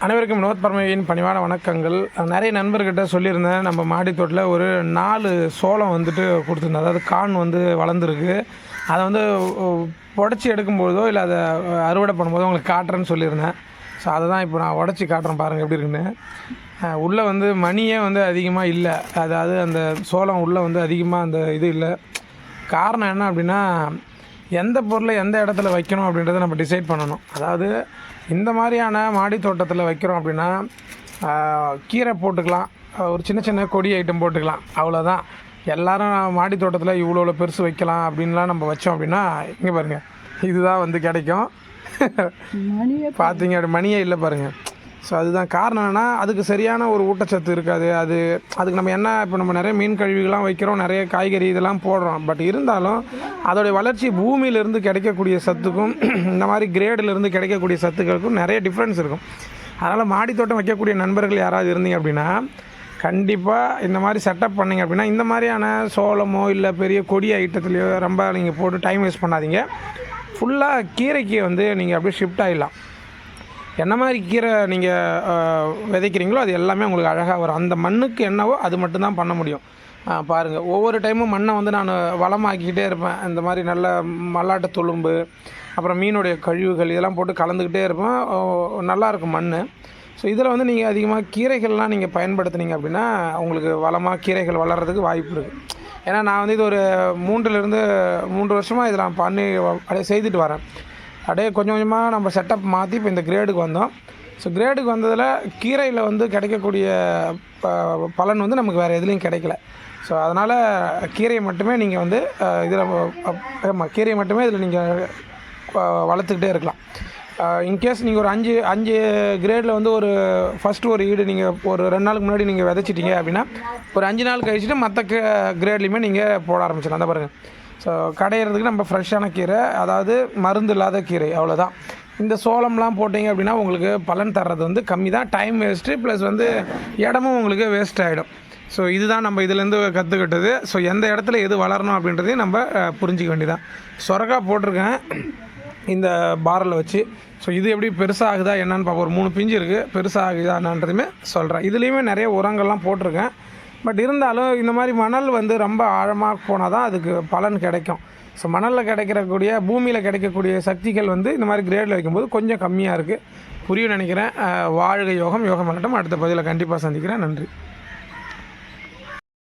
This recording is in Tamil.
அனைவருக்கும் வினோத் பரமவியின் பணிவான வணக்கங்கள். நிறைய நண்பர்கிட்ட சொல்லியிருந்தேன், நம்ம மாடி தோட்டத்தில் ஒரு 4 சோளம் வந்துட்டு கொடுத்துருந்தேன். அதாவது கான் வந்து வளர்ந்துருக்கு. அதை வந்து உடச்சி எடுக்கும்போதோ இல்லை அதை அறுவடை பண்ணும்போதோ உங்களுக்கு காட்டுறேன்னு சொல்லியிருந்தேன். ஸோ அதை தான் இப்போ நான் உடச்சி காட்டுறேன், பாருங்கள் எப்படி இருக்குன்னு. உள்ளே வந்து மணியே வந்து அதிகமாக இல்லை, அதாவது அந்த சோளம் உள்ளே வந்து அதிகமாக அந்த இது இல்லை. காரணம் என்ன அப்படின்னா, எந்த பொருளை எந்த இடத்துல வைக்கணும் அப்படின்றத நம்ம டிசைட் பண்ணணும். அதாவது இந்த மாதிரியான மாடி தோட்டத்தில் வைக்கிறோம் அப்படின்னா, கீரை போட்டுக்கலாம், ஒரு சின்ன சின்ன கொடி ஐட்டம் போட்டுக்கலாம், அவ்வளோதான். எல்லோரும் மாடி தோட்டத்தில் இவ்வளோ பெருசு வைக்கலாம் அப்படின்லாம் நம்ம வச்சோம் அப்படின்னா, இங்கே பாருங்கள், இதுதான் வந்து கிடைக்கும். பார்த்தீங்க அப்படி மணியே இல்லை பாருங்கள். ஸோ அதுதான் காரணம். என்னென்னா, அதுக்கு சரியான ஒரு ஊட்டச்சத்து இருக்காது. அதுக்கு நம்ம என்ன, இப்போ நம்ம நிறைய மீன் கழிவுகள்லாம் வைக்கிறோம், நிறைய காய்கறி இதெல்லாம் போடுறோம். பட் இருந்தாலும் அதோடைய வளர்ச்சி பூமியிலேருந்து கிடைக்கக்கூடிய சத்துக்கும் இந்த மாதிரி கிரேடிலேருந்து கிடைக்கக்கூடிய சத்துக்களுக்கும் நிறைய டிஃப்ரென்ஸ் இருக்கும். அதனால் மாடி தோட்டம் வைக்கக்கூடிய நண்பர்கள் யாராவது இருந்தீங்க அப்படின்னா, கண்டிப்பாக இந்த மாதிரி செட்டப் பண்ணிங்க அப்படின்னா, இந்த மாதிரியான சோளமோ இல்லை பெரிய கொடி ஐட்டத்துலையோ ரொம்ப நீங்கள் போட்டு டைம் வேஸ்ட் பண்ணாதீங்க. ஃபுல்லாக கீரைக்கு வந்து நீங்கள் அப்படியே ஷிஃப்ட் ஆகிடலாம். என்ன மாதிரி கீரை நீங்கள் விதைக்கிறீங்களோ அது எல்லாமே உங்களுக்கு அழகாக வரும். அந்த மண்ணுக்கு என்னவோ அது மட்டும்தான் பண்ண முடியும். பாருங்கள், ஒவ்வொரு டைமும் மண்ணை வந்து நான் வளமாக்கிக்கிட்டே இருப்பேன். இந்த மாதிரி நல்ல மல்லாட்டை துளும்பு, அப்புறம் மீனுடைய கழிவுகள் இதெல்லாம் போட்டு கலந்துக்கிட்டே இருப்பேன். நல்லாயிருக்கும் மண். ஸோ இதில் வந்து நீங்கள் அதிகமாக கீரைகள்லாம் நீங்கள் பயன்படுத்துனீங்க அப்படின்னா உங்களுக்கு வளமாக கீரைகள் வளர்கிறதுக்கு வாய்ப்பு இருக்குது. ஏன்னா நான் வந்து இது ஒரு 3 வருஷமாக இதில் நான் பண்ணி அப்படியே செய்துட்டு வரேன். அப்படியே கொஞ்சம் கொஞ்சமாக நம்ம செட்டப் மாற்றி இப்போ இந்த கிரேடுக்கு வந்தோம். ஸோ கிரேடுக்கு வந்ததில் கீரையில் வந்து கிடைக்கக்கூடிய பலன் வந்து நமக்கு வேறு எதுலேயும் கிடைக்கல. ஸோ அதனால் கீரையை மட்டுமே நீங்கள் வந்து இதில் கீரையை மட்டுமே இதில் நீங்கள் வளர்த்துக்கிட்டே இருக்கலாம். இன்கேஸ் நீங்கள் ஒரு 5 கிரேடில் வந்து ஒரு ஃபஸ்ட்டு ஒரு ஈடு நீங்கள் ஒரு 2 நாளுக்கு முன்னாடி நீங்கள் விதைச்சிட்டிங்க அப்படின்னா, ஒரு 5 நாள் கழிச்சுட்டு மற்ற கிரேட்லேயுமே நீங்கள் போட ஆரம்பிச்சிடலாம். அந்த பாருங்கள், ஸோ கடையிறதுக்கு நம்ம ஃப்ரெஷ்ஷான கீரை, அதாவது மருந்து இல்லாத கீரை, அவ்வளோதான். இந்த சோளம்லாம் போட்டிங்க அப்படின்னா உங்களுக்கு பலன் தர்றது வந்து கம்மி தான். டைம் வேஸ்ட்டு ப்ளஸ் வந்து இடமும் உங்களுக்கு வேஸ்ட் ஆகிடும். ஸோ இதுதான் நம்ம இதுலேருந்து கற்றுக்கிட்டது. ஸோ எந்த இடத்துல எது வளரணும் அப்படின்றதையும் நம்ம புரிஞ்சிக்க வேண்டியதான். சொரக்காய் போட்டிருக்கேன் இந்த பாரில் வச்சு. ஸோ இது எப்படி பெருசாகுதா என்னன்னு பார்ப்போம். ஒரு 3 பிஞ்சு இருக்குது, பெருசாகுதா என்னன்றதுமே சொல்கிறேன். இதுலேயுமே நிறைய உரங்கள்லாம் போட்டிருக்கேன். பட் இருந்தாலும் இந்த மாதிரி மணல் வந்து ரொம்ப ஆழமாக போனால் தான் அதுக்கு பலன் கிடைக்கும். ஸோ மணலில் கிடைக்கக்கூடிய, பூமியில் கிடைக்கக்கூடிய சக்திகள் வந்து இந்த மாதிரி கிரேடில் வைக்கும்போது கொஞ்சம் கம்மியாக இருக்குது. புரியும் நினைக்கிறேன். வாழ்க யோகம், யோகம் வரட்டும். அடுத்த பதிவில் கண்டிப்பாக சந்திக்கிறேன். நன்றி.